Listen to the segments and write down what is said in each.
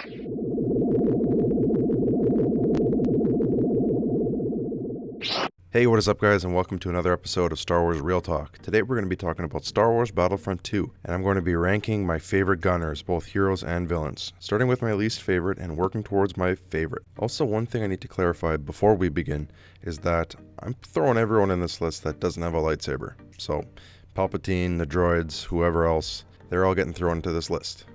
Hey, what is up guys, and welcome to another episode of Star Wars Real Talk. Today we're going to be talking about Star Wars Battlefront 2, and I'm going to be ranking my favorite gunners, both heroes and villains, starting with my least favorite and working towards my favorite. Also, one thing I need to clarify before we begin is that I'm throwing everyone in this list that doesn't have a lightsaber. So, Palpatine, the droids, whoever else, they're all getting thrown into this list.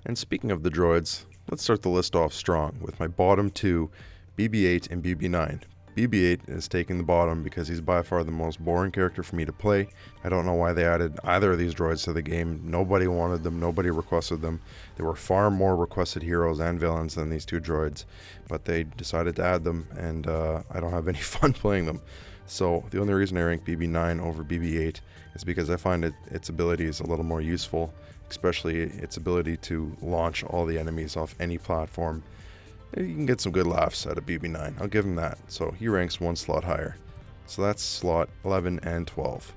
And speaking of the droids, let's start the list off strong with my bottom two, BB-8 and BB-9. BB-8 is taking the bottom because he's by far the most boring character for me to play. I don't know why they added either of these droids to the game. Nobody wanted them, nobody requested them. There were far more requested heroes and villains than these two droids, but they decided to add them, and I don't have any fun playing them. So the only reason I rank BB-9 over BB-8 is because I find its abilities a little more useful, especially its ability to launch all the enemies off any platform. You can get some good laughs out of BB-9, I'll give him that. So he ranks one slot higher. So that's slot 11 and 12.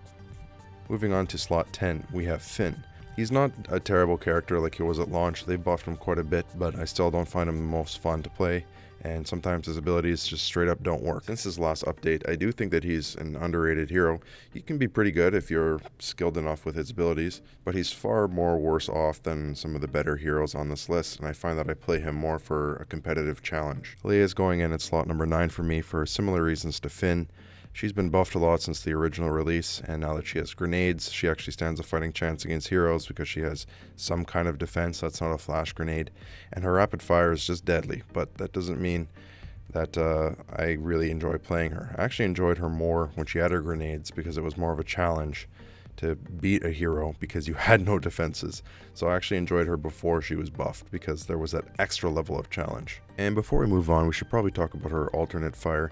Moving on to slot 10, we have Finn. He's not a terrible character like he was at launch. They buffed him quite a bit, but I still don't find him the most fun to play, and sometimes his abilities just straight up don't work. Since his last update, I do think that he's an underrated hero. He can be pretty good if you're skilled enough with his abilities, but he's far more worse off than some of the better heroes on this list, and I find that I play him more for a competitive challenge. Leia is going in at slot number 9 for me for similar reasons to Finn. She's been buffed a lot since the original release, and now that she has grenades, she actually stands a fighting chance against heroes because she has some kind of defense that's not a flash grenade, and her rapid fire is just deadly, but that doesn't mean that I really enjoy playing her. I actually enjoyed her more when she had her grenades because it was more of a challenge to beat a hero because you had no defenses. So I actually enjoyed her before she was buffed because there was that extra level of challenge. And before we move on, we should probably talk about her alternate fire.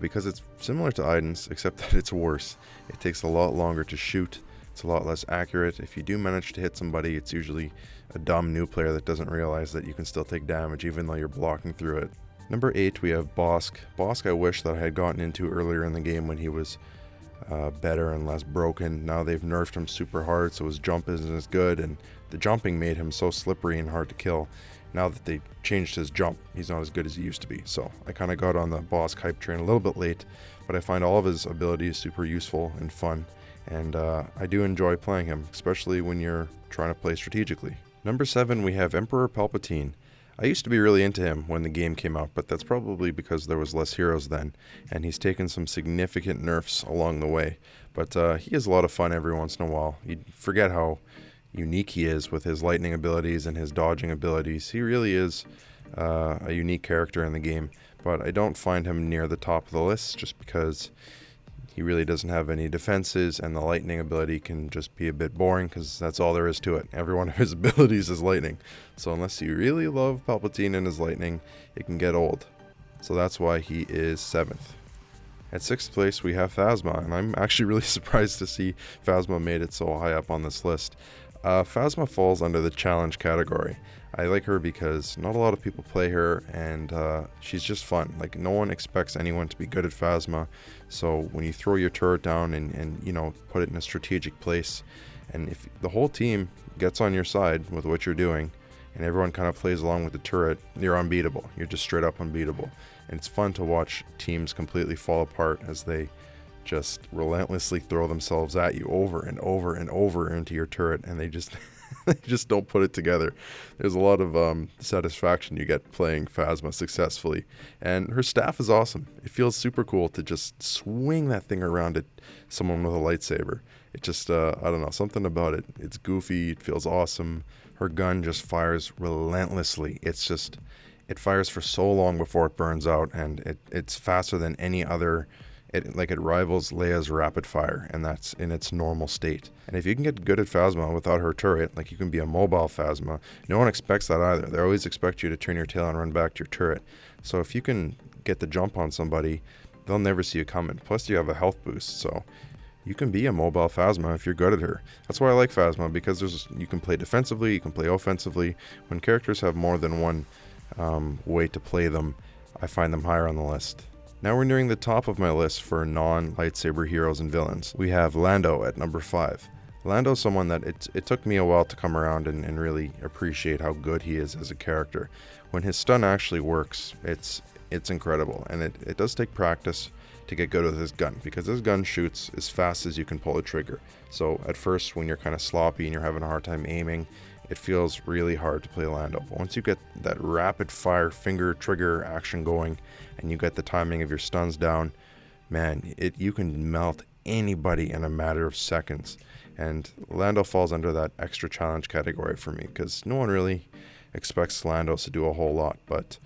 Because it's similar to Aiden's, except that it's worse. It takes a lot longer to shoot, it's a lot less accurate. If you do manage to hit somebody, it's usually a dumb new player that doesn't realize that you can still take damage even though you're blocking through it. Number 8, we have Bosk. Bosk I wish that I had gotten into earlier in the game when he was better and less broken. Now they've nerfed him super hard, so his jump isn't as good, and the jumping made him so slippery and hard to kill. Now that they changed his jump, he's not as good as he used to be. So I kind of got on the Bosk hype train a little bit late, but I find all of his abilities super useful and fun, and I do enjoy playing him, especially when you're trying to play strategically. Number 7, we have Emperor Palpatine. I used to be really into him when the game came out, but that's probably because there was less heroes then, and he's taken some significant nerfs along the way. But he is a lot of fun every once in a while. You forget how unique he is with his lightning abilities and his dodging abilities. He really is a unique character in the game, but I don't find him near the top of the list just because he really doesn't have any defenses, and the lightning ability can just be a bit boring because that's all there is to it. Every one of his abilities is lightning, so unless you really love Palpatine and his lightning, it can get old. So that's why he is 7th. At 6th place, we have Phasma, and I'm actually really surprised to see Phasma made it so high up on this list. Phasma falls under the challenge category. I like her because not a lot of people play her, and she's just fun. Like, no one expects anyone to be good at Phasma, so when you throw your turret down and you know, put it in a strategic place, and if the whole team gets on your side with what you're doing, and everyone kind of plays along with the turret, you're unbeatable. You're just straight up unbeatable. And it's fun to watch teams completely fall apart as they just relentlessly throw themselves at you over and over and over into your turret, and they just they just don't put it together. There's a lot of satisfaction you get playing Phasma successfully, and her staff is awesome. It feels super cool to just swing that thing around at someone with a lightsaber. It just I don't know, something about it. It's goofy, it feels awesome. Her gun just fires relentlessly. It fires for so long before it burns out, and it's faster than any other. It rivals Leia's rapid fire, and that's in its normal state. And if you can get good at Phasma without her turret, like you can be a mobile Phasma, no one expects that either. They always expect you to turn your tail and run back to your turret. So if you can get the jump on somebody, they'll never see you coming. Plus you have a health boost, so you can be a mobile Phasma if you're good at her. That's why I like Phasma, because you can play defensively, you can play offensively. When characters have more than one way to play them, I find them higher on the list. Now we're nearing the top of my list for non-lightsaber heroes and villains. We have Lando at number 5. Lando's someone that it took me a while to come around and really appreciate how good he is as a character. When his stun actually works, it's incredible, and it does take practice to get good with his gun, because his gun shoots as fast as you can pull a trigger. So at first, when you're kind of sloppy and you're having a hard time aiming, it feels really hard to play Lando. But once you get that rapid fire finger trigger action going and you get the timing of your stuns down, man, you can melt anybody in a matter of seconds. And Lando falls under that extra challenge category for me, because no one really expects Landos to do a whole lot, but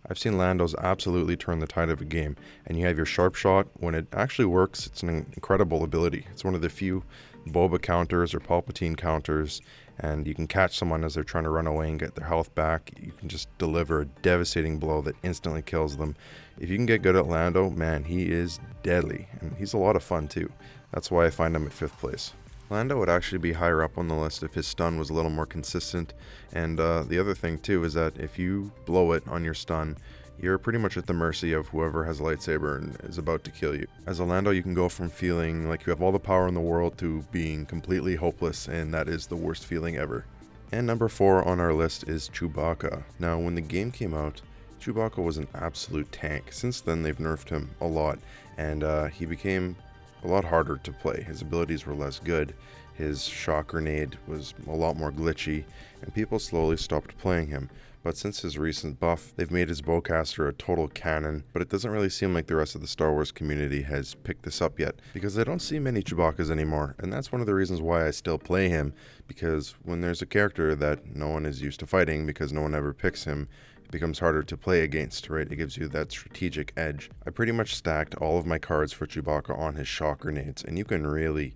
I've seen Landos absolutely turn the tide of a game. And you have your sharp shot. When it actually works, it's an incredible ability. It's one of the few Boba counters or Palpatine counters, and you can catch someone as they're trying to run away and get their health back. You can just deliver a devastating blow that instantly kills them. If you can get good at Lando, man, he is deadly, and he's a lot of fun too. That's why I find him at 5th place. Lando would actually be higher up on the list if his stun was a little more consistent, and the other thing too is that if you blow it on your stun, you're pretty much at the mercy of whoever has a lightsaber and is about to kill you. As a Lando, you can go from feeling like you have all the power in the world to being completely hopeless, and that is the worst feeling ever. And number 4 on our list is Chewbacca. Now, when the game came out, Chewbacca was an absolute tank. Since then, they've nerfed him a lot, and he became a lot harder to play. His abilities were less good, his shock grenade was a lot more glitchy, and people slowly stopped playing him. But since his recent buff, they've made his bowcaster a total cannon, but it doesn't really seem like the rest of the Star Wars community has picked this up yet, because I don't see many Chewbaccas anymore, and that's one of the reasons why I still play him, because when there's a character that no one is used to fighting because no one ever picks him, it becomes harder to play against, right? It gives you that strategic edge. I pretty much stacked all of my cards for Chewbacca on his shock grenades, and you can really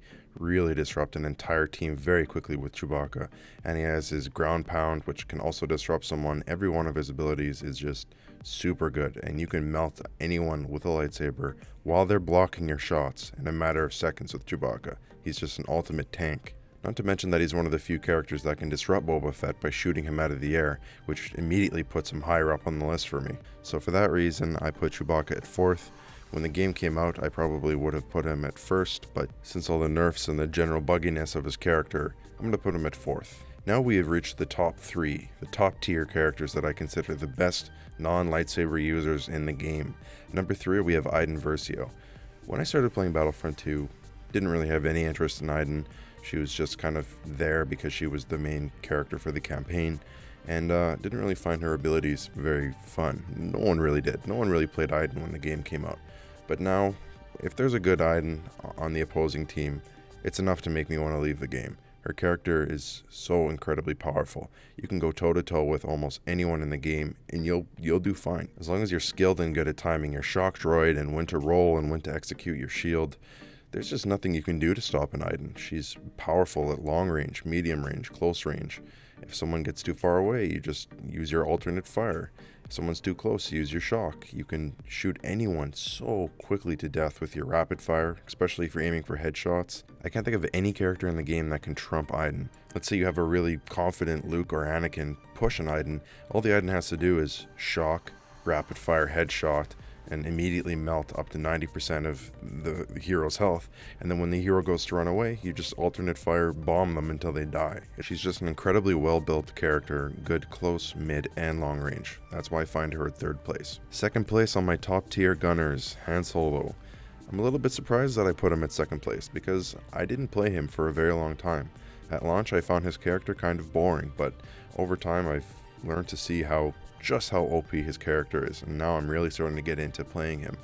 disrupt an entire team very quickly with Chewbacca. And he has his ground pound, which can also disrupt someone. Every one of his abilities is just super good, and you can melt anyone with a lightsaber while they're blocking your shots in a matter of seconds with Chewbacca. He's just an ultimate tank. Not to mention that he's one of the few characters that can disrupt Boba Fett by shooting him out of the air, which immediately puts him higher up on the list for me. So for that reason, I put Chewbacca at 4th. When the game came out, I probably would have put him at 1st, but since all the nerfs and the general bugginess of his character, I'm going to put him at 4th. Now we have reached the top 3, the top tier characters that I consider the best non-lightsaber users in the game. Number 3, we have Iden Versio. When I started playing Battlefront 2, didn't really have any interest in Iden. She was just kind of there because she was the main character for the campaign, and didn't really find her abilities very fun. No one really did. No one really played Iden when the game came out. But now, if there's a good Iden on the opposing team, it's enough to make me want to leave the game. Her character is so incredibly powerful. You can go toe-to-toe with almost anyone in the game, and you'll do fine. As long as you're skilled and good at timing your shock droid and when to roll and when to execute your shield, there's just nothing you can do to stop an Iden. She's powerful at long range, medium range, close range. If someone gets too far away, you just use your alternate fire. If someone's too close, use your shock. You can shoot anyone so quickly to death with your rapid fire, especially if you're aiming for headshots. I can't think of any character in the game that can trump Iden. Let's say you have a really confident Luke or Anakin push an Iden. All the Iden has to do is shock, rapid fire headshot, and immediately melt up to 90% of the hero's health. And then when the hero goes to run away, you just alternate fire bomb them until they die. She's just an incredibly well-built character, good close, mid, and long range. That's why I find her at 3rd place. 2nd place on my top tier gunners, Han Solo. I'm a little bit surprised that I put him at 2nd place because I didn't play him for a very long time. At launch, I found his character kind of boring, but over time I've learned to see just how OP his character is, and now I'm really starting to get into playing him.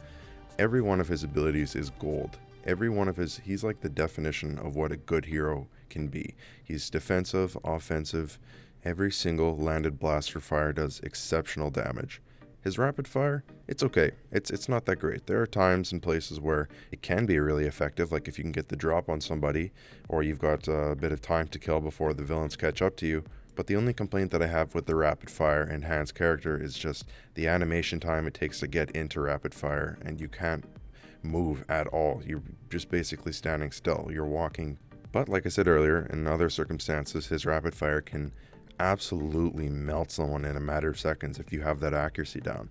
Every one of his abilities is gold. He's like the definition of what a good hero can be. He's defensive, offensive. Every single landed blaster fire does exceptional damage. His rapid fire, it's okay. It's not that great. There are times and places where it can be really effective, like if you can get the drop on somebody, or you've got a bit of time to kill before the villains catch up to you. But the only complaint that I have with the rapid fire and Han's character is just the animation time it takes to get into rapid fire, and you can't move at all. You're just basically standing still. You're walking. But like I said earlier, in other circumstances, his rapid fire can absolutely melt someone in a matter of seconds if you have that accuracy down.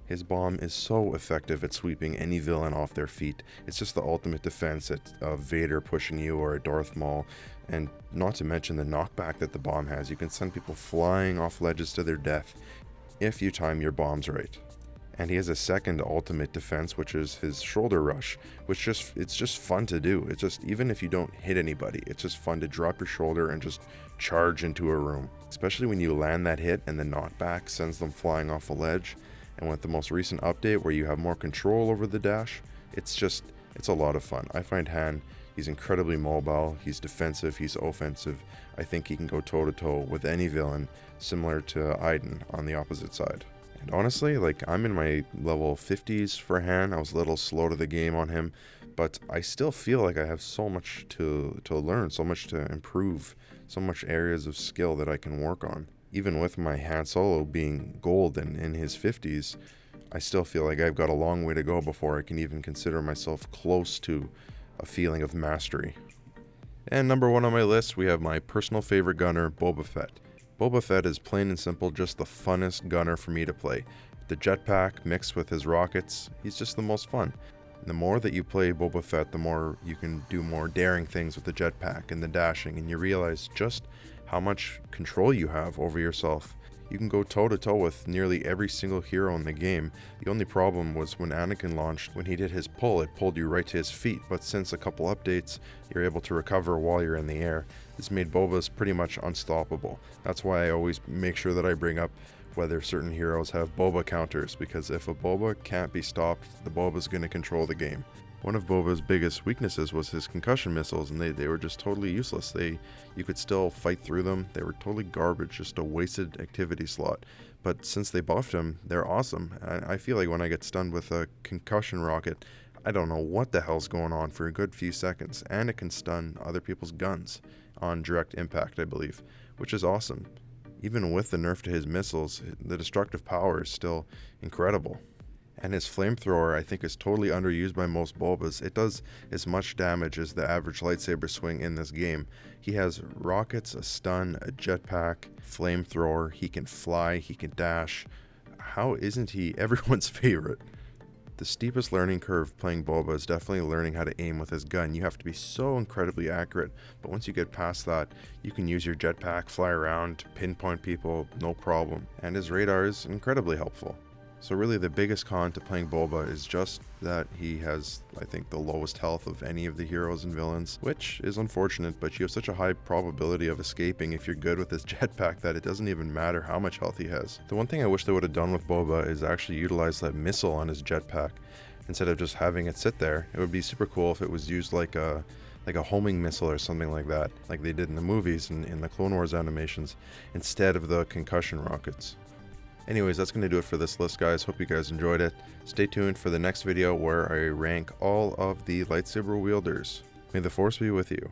His bomb is so effective at sweeping any villain off their feet. It's just the ultimate defense at Vader pushing you or a Darth Maul. And not to mention the knockback that the bomb has. You can send people flying off ledges to their death if you time your bombs right. And he has a second ultimate defense, which is his shoulder rush, which it's just fun to do. It's just, even if you don't hit anybody, it's just fun to drop your shoulder and just charge into a room. Especially when you land that hit and the knockback sends them flying off a ledge. And with the most recent update where you have more control over the dash, it's a lot of fun. I find Han, he's incredibly mobile, he's defensive, he's offensive. I think he can go toe to toe with any villain, similar to Iden on the opposite side. And honestly, like, I'm in my level 50s for Han. I was a little slow to the game on him, but I still feel like I have so much to learn, so much to improve, so much areas of skill that I can work on. Even with my Han Solo being gold and in his 50s, I still feel like I've got a long way to go before I can even consider myself close to a feeling of mastery. And number 1 on my list, we have my personal favorite gunner, Boba Fett. Boba Fett is plain and simple just the funnest gunner for me to play. The jetpack mixed with his rockets, he's just the most fun. And the more that you play Boba Fett, the more you can do more daring things with the jetpack and the dashing, and you realize just how much control you have over yourself. You can go toe to toe with nearly every single hero in the game. The only problem was when Anakin launched, when he did his pull, it pulled you right to his feet, but since a couple updates, you're able to recover while you're in the air. This made Boba's pretty much unstoppable. That's why I always make sure that I bring up whether certain heroes have Boba counters, because if a Boba can't be stopped, the Boba's going to control the game. One of Boba's biggest weaknesses was his concussion missiles, and they were just totally useless. You could still fight through them. They were totally garbage, just a wasted activity slot. But since they buffed him, they're awesome. I feel like when I get stunned with a concussion rocket, I don't know what the hell's going on for a good few seconds, and it can stun other people's guns on direct impact, I believe, which is awesome. Even with the nerf to his missiles, the destructive power is still incredible. And his flamethrower, I think, is totally underused by most Bobas. It does as much damage as the average lightsaber swing in this game. He has rockets, a stun, a jetpack, flamethrower, he can fly, he can dash. How isn't he everyone's favorite? The steepest learning curve playing Boba is definitely learning how to aim with his gun. You have to be so incredibly accurate, but once you get past that, you can use your jetpack, fly around, pinpoint people, no problem. And his radar is incredibly helpful. So really the biggest con to playing Boba is just that he has, I think, the lowest health of any of the heroes and villains, which is unfortunate, but you have such a high probability of escaping if you're good with his jetpack that it doesn't even matter how much health he has. The one thing I wish they would have done with Boba is actually utilize that missile on his jetpack instead of just having it sit there. It would be super cool if it was used like a homing missile or something like that, like they did in the movies and in the Clone Wars animations, instead of the concussion rockets. Anyways, that's going to do it for this list, guys. Hope you guys enjoyed it. Stay tuned for the next video where I rank all of the lightsaber wielders. May the Force be with you.